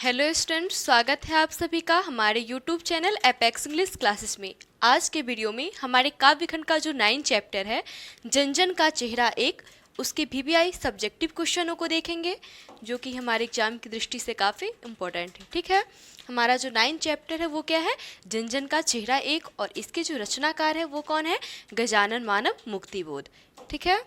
Hello students, स्वागत है आप सभी का हमारे YouTube channel apex English classes में। आज के वीडियो में हमारे काव्यखंड का जो 9 चैप्टर है जन जन का चेहरा एक, उसके VBI सब्जेक्टिव क्वेश्चनों को देखेंगे जो कि हमारे एग्जाम की दृष्टि से काफ़ी इम्पोर्टेंट है। ठीक है, हमारा जो 9 चैप्टर है वो क्या है, जन जन का चेहरा एक, और इसके जो रचनाकार है वो कौन है, गजानन मानव मुक्तिबोध। ठीक है,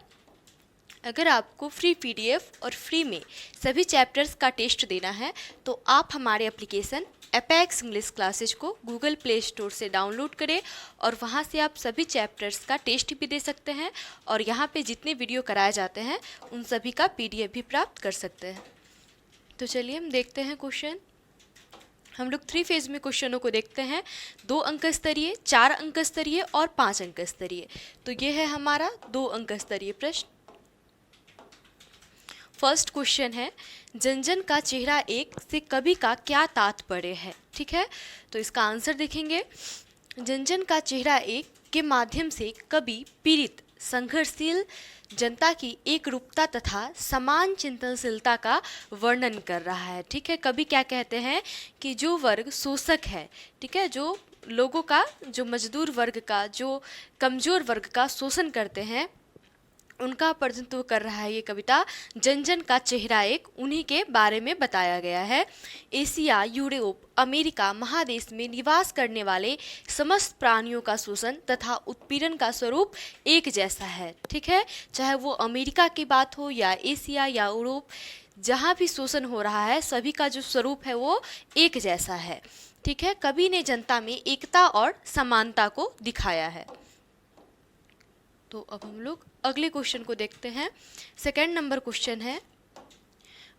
अगर आपको फ्री PDF और फ्री में सभी चैप्टर्स का टेस्ट देना है तो आप हमारे एप्लीकेशन एपेक्स इंग्लिश क्लासेज को गूगल प्ले स्टोर से डाउनलोड करें और वहां से आप सभी चैप्टर्स का टेस्ट भी दे सकते हैं और यहां पे जितने वीडियो कराए जाते हैं उन सभी का PDF भी प्राप्त कर सकते हैं। तो चलिए हम देखते हैं क्वेश्चन। हम लोग 3 फेज में क्वेश्चनों को देखते हैं, 2 अंक स्तरीय, 4 अंक स्तरीय और 5 अंक स्तरीय। तो ये है हमारा 2 अंक स्तरीय प्रश्न। फर्स्ट क्वेश्चन है, जन जन का चेहरा एक से कवि का क्या तात्पर्य है। ठीक है, तो इसका आंसर देखेंगे। जन जन का चेहरा एक के माध्यम से कवि पीड़ित संघर्षशील जनता की एक रूपता तथा समान चिंतनशीलता का वर्णन कर रहा है। ठीक है, कवि क्या कहते हैं कि जो वर्ग शोषक है, ठीक है, जो लोगों का, जो मजदूर वर्ग का, जो कमजोर वर्ग का शोषण करते हैं उनका प्रतिनिधित्व कर रहा है ये कविता। जन जन का चेहरा एक, उन्हीं के बारे में बताया गया है। एशिया, यूरोप, अमेरिका महादेश में निवास करने वाले समस्त प्राणियों का शोषण तथा उत्पीड़न का स्वरूप एक जैसा है। ठीक है, चाहे वो अमेरिका की बात हो या एशिया या यूरोप, जहाँ भी शोषण हो रहा है सभी का जो स्वरूप है वो एक जैसा है। ठीक है, कवि ने जनता में एकता और समानता को दिखाया है। तो अब हम लोग अगले क्वेश्चन को देखते हैं। सेकंड नंबर क्वेश्चन है,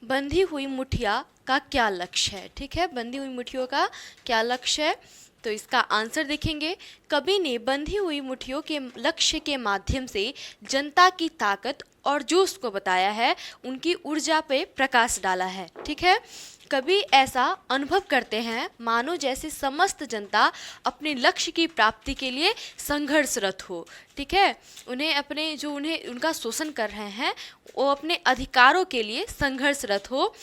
बंधी हुई मुठिया का क्या लक्ष्य है। ठीक है, बंधी हुई मुठियों का क्या लक्ष्य है, तो इसका आंसर देखेंगे। कवि ने बंधी हुई मुठियों के लक्ष्य के माध्यम से जनता की ताकत और जोश को बताया है, उनकी ऊर्जा पे प्रकाश डाला है। ठीक है, कवि ऐसा अनुभव करते हैं मानो जैसे समस्त जनता अपने लक्ष्य की प्राप्ति के लिए संघर्षरत हो। ठीक है, उन्हें उनका शोषण कर रहे हैं वो अपने अधिकारों के लिए संघर्षरत हो।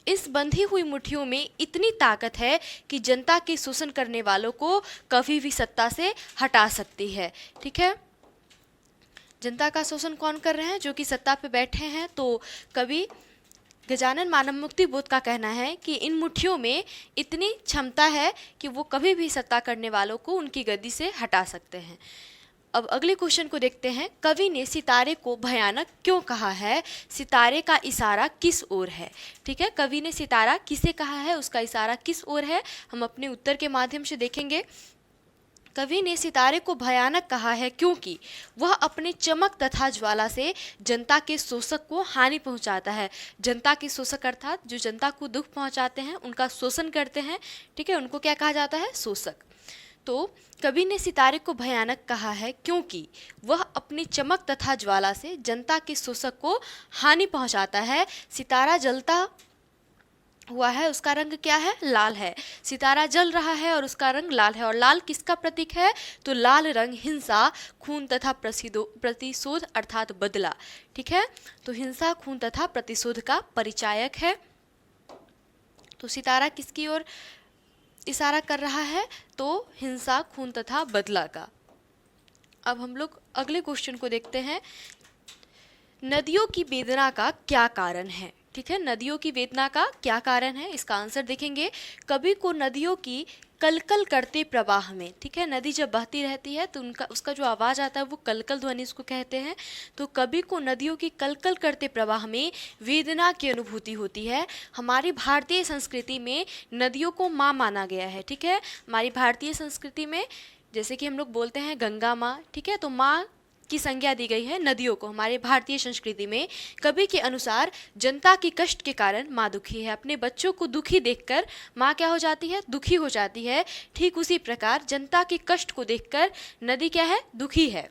इस बंधी हुई मुट्ठियों में इतनी ताकत है कि जनता के शोषण करने वालों को कभी भी सत्ता से हटा सकती है। ठीक है, जनता का शोषण कौन कर रहे हैं, जो कि सत्ता पे बैठे हैं। तो कवि गजानन मानव मुक्तिबोध का कहना है कि इन मुट्ठियों में इतनी क्षमता है कि वो कभी भी सत्ता करने वालों को उनकी गद्दी से हटा सकते हैं। अब अगले क्वेश्चन को देखते हैं। कवि ने सितारे को भयानक क्यों कहा है, सितारे का इशारा किस ओर है। ठीक है, कवि ने सितारा किसे कहा है, उसका इशारा किस ओर है, हम अपने उत्तर के माध्यम से देखेंगे। कवि ने सितारे को भयानक कहा है क्योंकि वह अपने चमक तथा ज्वाला से जनता के शोषक को हानि पहुंचाता है। जनता के शोषक अर्थात जो जनता को दुख पहुंचाते हैं, उनका शोषण करते हैं। ठीक है, उनको क्या कहा जाता है, शोषक। तो कवि ने सितारे को भयानक कहा है क्योंकि वह अपनी चमक तथा ज्वाला से जनता के शोषक को हानि पहुंचाता है। सितारा जलता हुआ है, उसका रंग क्या है, लाल है। सितारा जल रहा है और उसका रंग लाल है। और लाल किसका प्रतीक है, तो लाल रंग हिंसा, खून तथा प्रतिशोध अर्थात बदला। ठीक है, तो हिंसा, खून तथा प्रतिशोध का परिचायक है। तो सितारा किसकी ओर इशारा कर रहा है, तो हिंसा, खून तथा बदला का। अब हम लोग अगले क्वेश्चन को देखते हैं। नदियों की वेदना का क्या कारण है। ठीक है, नदियों की वेदना का क्या कारण है, इसका आंसर देखेंगे। कवि को नदियों की कलकल करते प्रवाह में, ठीक है, नदी जब बहती रहती है तो उसका जो आवाज़ आता है वो कलकल ध्वनि इसको कहते हैं। तो कवि को नदियों की कलकल करते प्रवाह में वेदना की अनुभूति होती है। हमारी भारतीय संस्कृति में नदियों को माँ माना गया है। ठीक है, हमारी भारतीय संस्कृति में जैसे कि हम लोग बोलते हैं गंगा माँ, ठीक है, तो माँ की संज्ञा दी गई है नदियों को हमारे भारतीय संस्कृति में। कवि के अनुसार जनता के कष्ट के कारण माँ दुखी है। अपने बच्चों को दुखी देखकर माँ क्या हो जाती है, दुखी हो जाती है। ठीक उसी प्रकार जनता के कष्ट को देखकर नदी क्या है, दुखी है।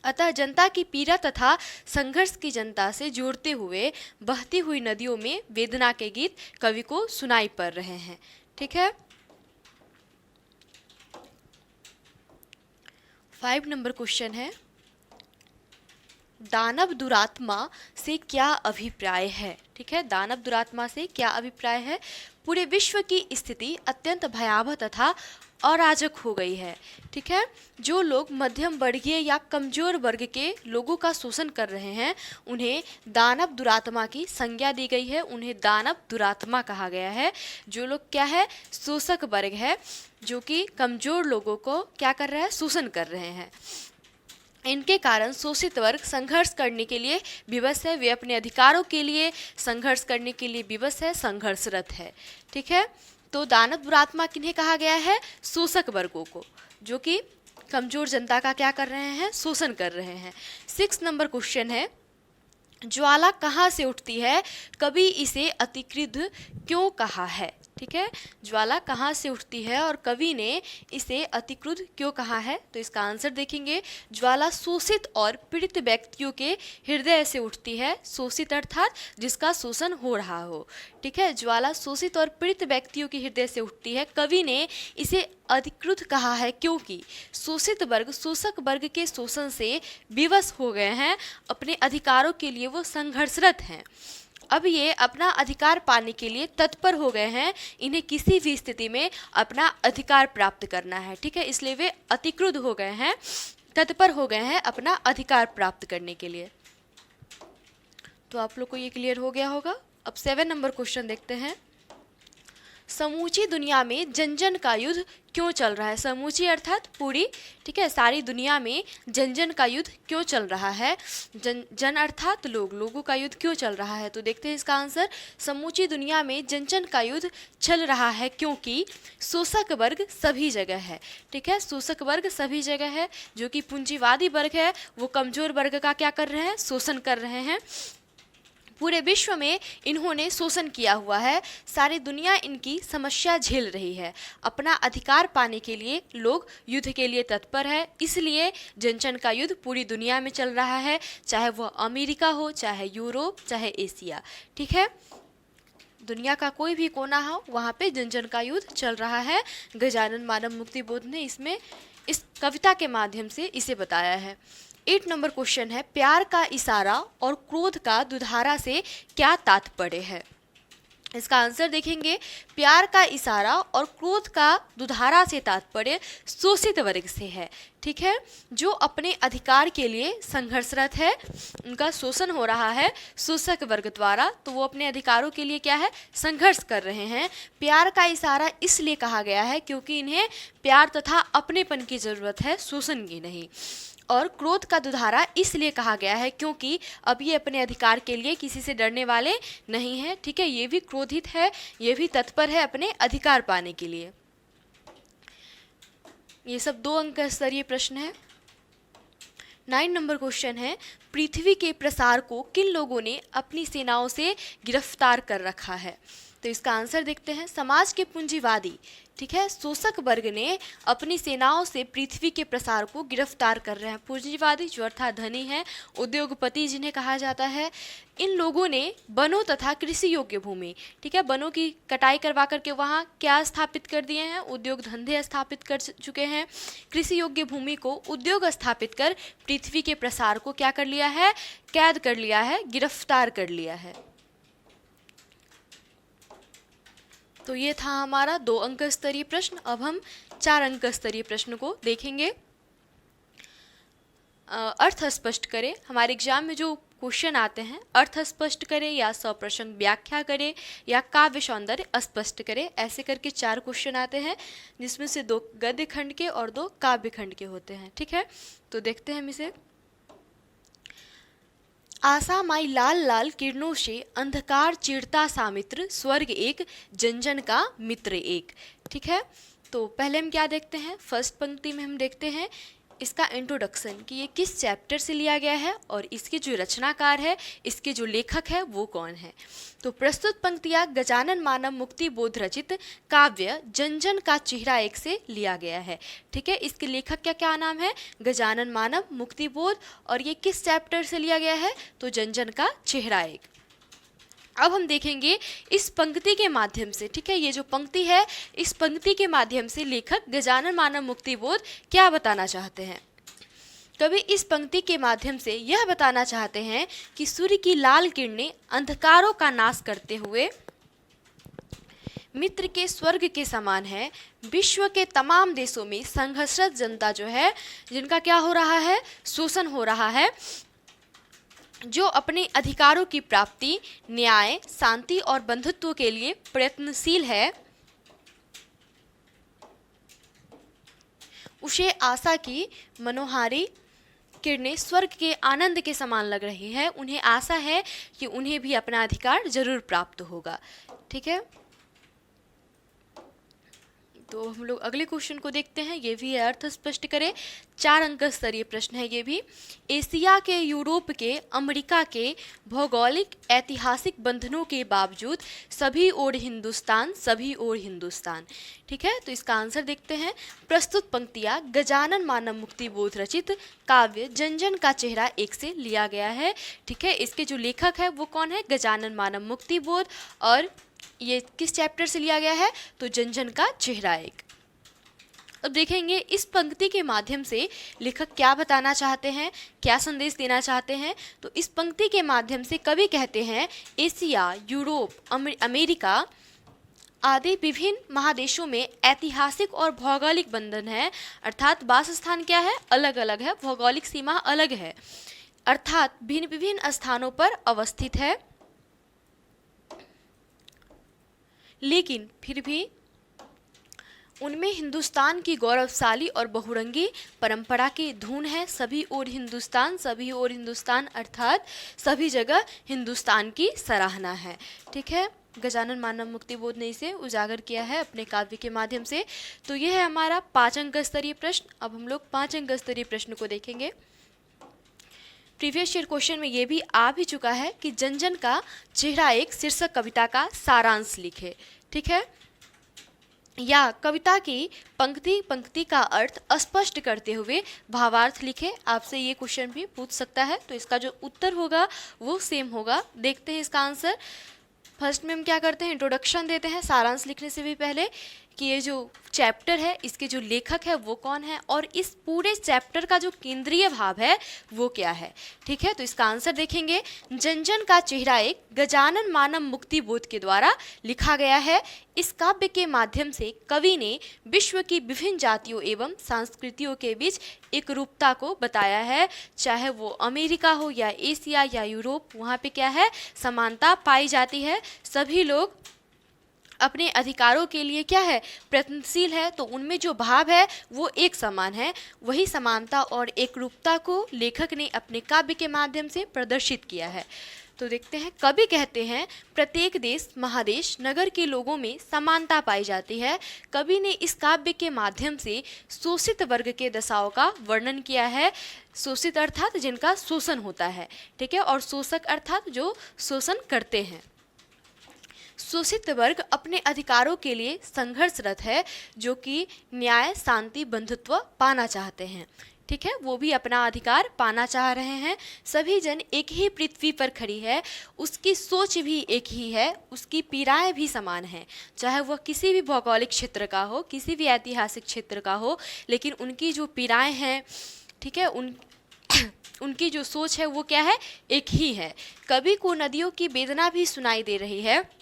अतः जनता की पीड़ा तथा संघर्ष की जनता से जोड़ते हुए बहती हुई नदियों में वेदना के गीत कवि को सुनाई पड़ रहे हैं। ठीक है, 5 नंबर क्वेश्चन है, दानव दुरात्मा से क्या अभिप्राय है। ठीक है, दानव दुरात्मा से क्या अभिप्राय है। पूरे विश्व की स्थिति अत्यंत भयावह तथा अराजक हो गई है। ठीक है, जो लोग मध्यम वर्गीय या कमजोर वर्ग के लोगों का शोषण कर रहे हैं उन्हें दानव दुरात्मा की संज्ञा दी गई है, उन्हें दानव दुरात्मा कहा गया है। जो लोग क्या है, शोषक वर्ग है, जो कि कमजोर लोगों को क्या कर रहा है, शोषण कर रहे हैं। इनके कारण शोषित वर्ग संघर्ष करने के लिए विवश है, वे अपने अधिकारों के लिए संघर्ष करने के लिए विवश है, संघर्षरत है। ठीक है, तो दानव दुरात्मा किन्हें कहा गया है, शोषक वर्गों को, जो कि कमजोर जनता का क्या कर रहे हैं, शोषण कर रहे हैं। 6 नंबर क्वेश्चन है, ज्वाला कहाँ से उठती है, कभी इसे अतिक्रुद्ध क्यों कहा है। ठीक है, ज्वाला कहाँ से उठती है और कवि ने इसे अतिक्रुद्ध क्यों कहा है। तो इसका आंसर देखेंगे, ज्वाला शोषित और पीड़ित व्यक्तियों के हृदय से उठती है। शोषित अर्थात जिसका शोषण हो रहा हो। ठीक है, ज्वाला शोषित और पीड़ित व्यक्तियों के हृदय से उठती है। कवि ने इसे अधिकृत कहा है क्योंकि शोषित वर्ग शोषक वर्ग के शोषण से विवश हो गए हैं, अपने अधिकारों के लिए वो संघर्षरत हैं। अब ये अपना अधिकार पाने के लिए तत्पर हो गए हैं, इन्हें किसी भी स्थिति में अपना अधिकार प्राप्त करना है। ठीक है, इसलिए वे अतिक्रुद्ध हो गए हैं, तत्पर हो गए हैं अपना अधिकार प्राप्त करने के लिए। तो आप लोग को ये क्लियर हो गया होगा। अब 7 नंबर क्वेश्चन देखते हैं, समूची दुनिया में जन जन का युद्ध क्यों चल रहा है। समूची अर्थात पूरी। ठीक है, सारी दुनिया में जन जन का युद्ध क्यों चल रहा है। जन अर्थात लोग, लोगों का युद्ध क्यों चल रहा है। तो देखते हैं इसका आंसर, समूची दुनिया में जन जन का युद्ध चल रहा है क्योंकि शोषक वर्ग सभी जगह है। ठीक है, शोषक वर्ग सभी जगह है, जो कि पूंजीवादी वर्ग है वो कमजोर वर्ग का क्या कर रहे हैं, शोषण कर रहे हैं। पूरे विश्व में इन्होंने शोषण किया हुआ है, सारी दुनिया इनकी समस्या झेल रही है। अपना अधिकार पाने के लिए लोग युद्ध के लिए तत्पर है, इसलिए जन जन का युद्ध पूरी दुनिया में चल रहा है, चाहे वह अमेरिका हो, चाहे यूरोप, चाहे एशिया। ठीक है, दुनिया का कोई भी कोना हो वहाँ पे जन जन का युद्ध चल रहा है। गजानन मानव मुक्ति बोध ने इसमें इस कविता के माध्यम से इसे बताया है। 8 नंबर क्वेश्चन है, प्यार का इशारा और क्रोध का दुधारा से क्या तात्पर्य है। इसका आंसर देखेंगे, प्यार का इशारा और क्रोध का दुधारा से तात्पर्य शोषित वर्ग से है। ठीक है, जो अपने अधिकार के लिए संघर्षरत है, उनका शोषण हो रहा है शोषक वर्ग द्वारा, तो वो अपने अधिकारों के लिए क्या है, संघर्ष कर रहे हैं। प्यार का इशारा इसलिए कहा गया है क्योंकि इन्हें प्यार तथा अपनेपन की ज़रूरत है, शोषण की नहीं। और क्रोध का दुधारा इसलिए कहा गया है क्योंकि अब ये अपने अधिकार के लिए किसी से डरने वाले नहीं हैं। ठीक है, ये भी क्रोधित है, ये भी तत्पर है अपने अधिकार पाने के लिए। ये सब 2 अंक स्तरीय प्रश्न है। 9 नंबर क्वेश्चन है, पृथ्वी के प्रसार को किन लोगों ने अपनी सेनाओं से गिरफ्तार कर रखा है। तो इसका आंसर देखते हैं, समाज के पूंजीवादी, ठीक है, शोषक वर्ग ने अपनी सेनाओं से पृथ्वी के प्रसार को गिरफ्तार कर रहे हैं। पूंजीवादी जो अर्थात धनी है, उद्योगपति जिन्हें कहा जाता है, इन लोगों ने वनों तथा कृषि योग्य भूमि, ठीक है, वनों की कटाई करवा करके वहाँ क्या स्थापित कर दिए हैं, उद्योग धंधे स्थापित कर चुके हैं। कृषि योग्य भूमि को उद्योग स्थापित कर पृथ्वी के प्रसार को क्या कर लिया है, कैद कर लिया है, गिरफ्तार कर लिया है। तो ये था हमारा 2 अंक स्तरीय प्रश्न। अब हम 4 अंक स्तरीय प्रश्न को देखेंगे। अर्थ स्पष्ट करें। हमारे एग्जाम में जो क्वेश्चन आते हैं, अर्थ स्पष्ट करें या सप्रसंग व्याख्या करें या काव्य सौंदर्य स्पष्ट करें, ऐसे करके 4 क्वेश्चन आते हैं, जिसमें से 2 गद्य खंड के और 2 काव्य खंड के होते हैं। ठीक है, तो देखते हैं हम इसे। आशा माई लाल लाल किरणों से अंधकार चिरता सामित्र, स्वर्ग एक जन जन का मित्र एक। ठीक है, तो पहले हम क्या देखते हैं, फर्स्ट पंक्ति में हम देखते हैं इसका इंट्रोडक्शन कि ये किस चैप्टर से लिया गया है और इसके जो रचनाकार है, इसके जो लेखक है वो कौन है। तो प्रस्तुत पंक्तियाँ गजानन मानव मुक्ति बोध रचित काव्य जन जन का चेहरा एक से लिया गया है। ठीक है, इसके लेखक का क्या नाम है, गजानन मानव मुक्ति बोध, और ये किस चैप्टर से लिया गया है, तो जन जन का चेहरा एक। अब हम देखेंगे इस पंक्ति के माध्यम से, ठीक है, ये जो पंक्ति है, इस पंक्ति के माध्यम से लेखक गजानन मानव मुक्ति बोध क्या बताना चाहते हैं। कवि इस पंक्ति के माध्यम से यह बताना चाहते हैं कि सूर्य की लाल किरणें अंधकारों का नाश करते हुए मित्र के स्वर्ग के समान है। विश्व के तमाम देशों में संघर्षरत जनता जो है, जिनका क्या हो रहा है, शोषण हो रहा है, जो अपने अधिकारों की प्राप्ति, न्याय, शांति और बंधुत्व के लिए प्रयत्नशील है, उसे आशा की मनोहारी किरणें स्वर्ग के आनंद के समान लग रही है। उन्हें आशा है कि उन्हें भी अपना अधिकार जरूर प्राप्त होगा। ठीक है, तो हम लोग अगले क्वेश्चन को देखते हैं। ये भी है, अर्थ स्पष्ट करें। 4 अंक स्तरीय प्रश्न है ये भी। एशिया के, यूरोप के, अमेरिका के भौगोलिक ऐतिहासिक बंधनों के बावजूद सभी ओर हिंदुस्तान, सभी ओर हिंदुस्तान। ठीक है, तो इसका आंसर देखते हैं। प्रस्तुत पंक्तियाँ गजानन मानव मुक्ति बोध रचित काव्य जन-जन का चेहरा एक से लिया गया है। ठीक है, इसके जो लेखक है वो कौन है, गजानन मानव मुक्ति बोध, और ये किस चैप्टर से लिया गया है, तो जन-जन का चेहरा एक। अब देखेंगे इस पंक्ति के माध्यम से लेखक क्या बताना चाहते हैं, क्या संदेश देना चाहते हैं। तो इस पंक्ति के माध्यम से कवि कहते हैं एशिया, यूरोप, अमेरिका आदि विभिन्न महादेशों में ऐतिहासिक और भौगोलिक बंधन है, अर्थात वासस्थान क्या है, अलग अलग है, भौगोलिक सीमा अलग है, अर्थात भिन्न विभिन्न स्थानों पर अवस्थित है, लेकिन फिर भी उनमें हिंदुस्तान की गौरवशाली और बहुरंगी परंपरा की धुन है। सभी ओर हिंदुस्तान, सभी ओर हिंदुस्तान, अर्थात सभी जगह हिंदुस्तान की सराहना है। ठीक है, गजानन मानव मुक्ति बोध ने इसे उजागर किया है अपने काव्य के माध्यम से। तो यह है हमारा 5 अंक स्तरीय प्रश्न। अब हम लोग 5 अंक स्तरीय प्रश्न को देखेंगे। प्रीवियस ईयर क्वेश्चन में ये भी आ भी चुका है कि जन-जन का चेहरा एक शीर्षक कविता का सारांश लिखे। ठीक है, या कविता की पंक्ति पंक्ति का अर्थ स्पष्ट करते हुए भावार्थ लिखे। आपसे ये क्वेश्चन भी पूछ सकता है, तो इसका जो उत्तर होगा वो सेम होगा। देखते हैं इसका आंसर। फर्स्ट में हम क्या करते हैं, इंट्रोडक्शन देते हैं सारांश लिखने से भी पहले, कि ये जो चैप्टर है इसके जो लेखक है वो कौन है, और इस पूरे चैप्टर का जो केंद्रीय भाव है वो क्या है। ठीक है, तो इसका आंसर देखेंगे। जन-जन का चेहरा एक गजानन मानव मुक्ति बोध के द्वारा लिखा गया है। इस काव्य के माध्यम से कवि ने विश्व की विभिन्न जातियों एवं संस्कृतियों के बीच एक रूपता को बताया है। चाहे वो अमेरिका हो या एशिया या यूरोप, वहाँ पे क्या है, समानता पाई जाती है। सभी लोग अपने अधिकारों के लिए क्या है, प्रयत्नशील है, तो उनमें जो भाव है वो एक समान है। वही समानता और एकरूपता को लेखक ने अपने काव्य के माध्यम से प्रदर्शित किया है। तो देखते हैं, कवि कहते हैं प्रत्येक देश, महादेश, नगर के लोगों में समानता पाई जाती है। कवि ने इस काव्य के माध्यम से शोषित वर्ग के दशाओं का वर्णन किया है। शोषित अर्थात जिनका शोषण होता है, ठीक है, और शोषक अर्थात जो शोषण करते हैं। शोषित वर्ग अपने अधिकारों के लिए संघर्षरत है, जो कि न्याय, शांति, बंधुत्व पाना चाहते हैं। ठीक है, वो भी अपना अधिकार पाना चाह रहे हैं। सभी जन एक ही पृथ्वी पर खड़ी है, उसकी सोच भी एक ही है, उसकी पीड़ाएं भी समान हैं, चाहे वह किसी भी भौगोलिक क्षेत्र का हो, किसी भी ऐतिहासिक क्षेत्र का हो, लेकिन उनकी जो पीड़ाएं हैं, ठीक है, उनकी जो सोच है वो क्या है, एक ही है। कवि को नदियों की वेदना भी सुनाई दे रही है।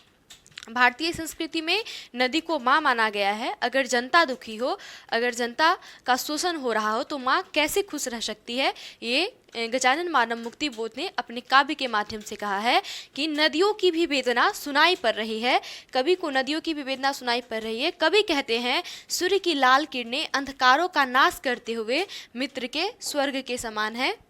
भारतीय संस्कृति में नदी को माँ माना गया है। अगर जनता दुखी हो, अगर जनता का शोषण हो रहा हो, तो माँ कैसे खुश रह सकती है। ये गजानन मानव मुक्ति बोध ने अपने काव्य के माध्यम से कहा है कि नदियों की भी वेदना सुनाई पड़ रही है। कवि को नदियों की भी वेदना सुनाई पड़ रही है। कवि कहते हैं सूर्य की लाल किरणें अंधकारों का नाश करते हुए मित्र के स्वर्ग के समान है,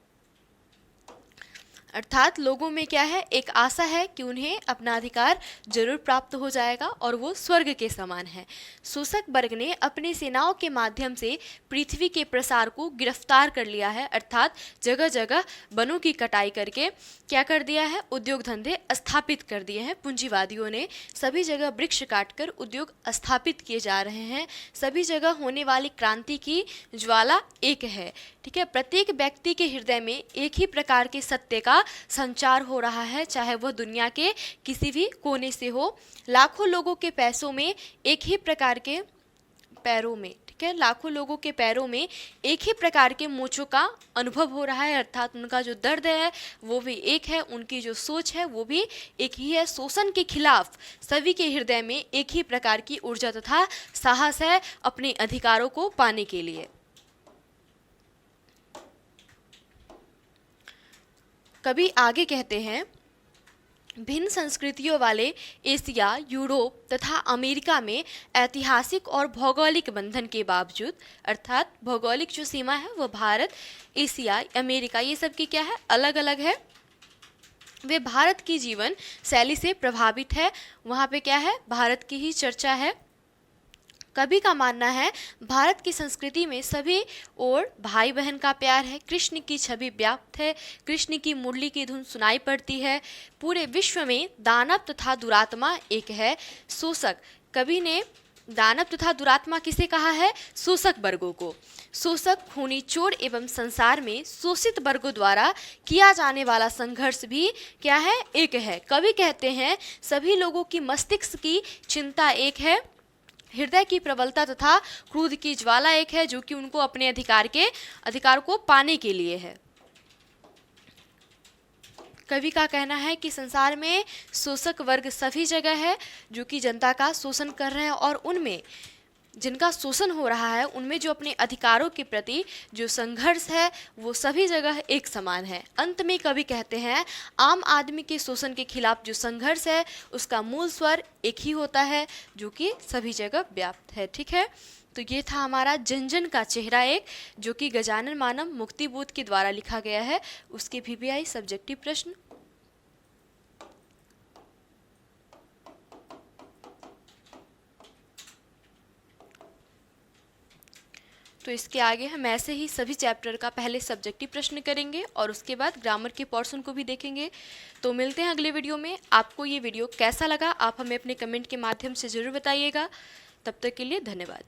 अर्थात लोगों में क्या है, एक आशा है कि उन्हें अपना अधिकार जरूर प्राप्त हो जाएगा और वो स्वर्ग के समान है। शोषक वर्ग ने अपनी सेनाओं के माध्यम से पृथ्वी के प्रसार को गिरफ्तार कर लिया है, अर्थात जगह जगह वनों की कटाई करके क्या कर दिया है, उद्योग धंधे स्थापित कर दिए हैं। पूंजीवादियों ने सभी जगह वृक्ष काटकर उद्योग स्थापित किए जा रहे हैं। सभी जगह होने वाली क्रांति की ज्वाला एक है। ठीक है, प्रत्येक व्यक्ति के हृदय में एक ही प्रकार के सत्य का संचार हो रहा है, चाहे वह दुनिया के किसी भी कोने से हो। लाखों लोगों के पैसों में एक ही प्रकार के पैरों में, ठीक ठीक है। लाखों लोगों के पैरों में एक ही प्रकार के मोचों का अनुभव हो रहा है, अर्थात उनका जो दर्द है वो भी एक है, उनकी जो सोच है वो भी एक ही है। शोषण के खिलाफ सभी के हृदय में एक ही प्रकार की ऊर्जा तथा साहस है अपने अधिकारों को पाने के लिए। कवि आगे कहते हैं, भिन्न संस्कृतियों वाले एशिया, यूरोप तथा अमेरिका में ऐतिहासिक और भौगोलिक बंधन के बावजूद, अर्थात भौगोलिक जो सीमा है वो भारत, एशिया, अमेरिका ये सब की क्या है, अलग अलग है। वे भारत की जीवन शैली से प्रभावित है, वहाँ पे क्या है, भारत की ही चर्चा है। कवि का मानना है भारत की संस्कृति में सभी और भाई बहन का प्यार है, कृष्ण की छवि व्याप्त है, कृष्ण की मुरली की धुन सुनाई पड़ती है, पूरे विश्व में दानव तथा दुरात्मा एक है। शोषक, कवि ने दानव तथा दुरात्मा किसे कहा है, शोषक वर्गों को। शोषक, खूनी चोर एवं संसार में शोषित वर्गों द्वारा किया जाने वाला संघर्ष भी क्या है, एक है। कवि कहते हैं सभी लोगों की मस्तिष्क की चिंता एक है, हृदय की प्रबलता तथा क्रोध की ज्वाला एक है, जो कि उनको अपने अधिकार को पाने के लिए है। कवि का कहना है कि संसार में शोषक वर्ग सभी जगह है जो कि जनता का शोषण कर रहे हैं, और उनमें जिनका शोषण हो रहा है उनमें जो अपने अधिकारों के प्रति जो संघर्ष है वो सभी जगह एक समान है। अंत में कवि कहते हैं आम आदमी के शोषण के खिलाफ जो संघर्ष है उसका मूल स्वर एक ही होता है जो कि सभी जगह व्याप्त है। ठीक है, तो ये था हमारा जन जन का चेहरा एक, जो कि गजानन मानव मुक्तिबोध के द्वारा लिखा गया है। उसके VBI सब्जेक्टिव प्रश्न। तो इसके आगे हम ऐसे ही सभी चैप्टर का पहले सब्जेक्टिव प्रश्न करेंगे और उसके बाद ग्रामर के पोर्शन को भी देखेंगे। तो मिलते हैं अगले वीडियो में। आपको ये वीडियो कैसा लगा आप हमें अपने कमेंट के माध्यम से ज़रूर बताइएगा। तब तक के लिए धन्यवाद।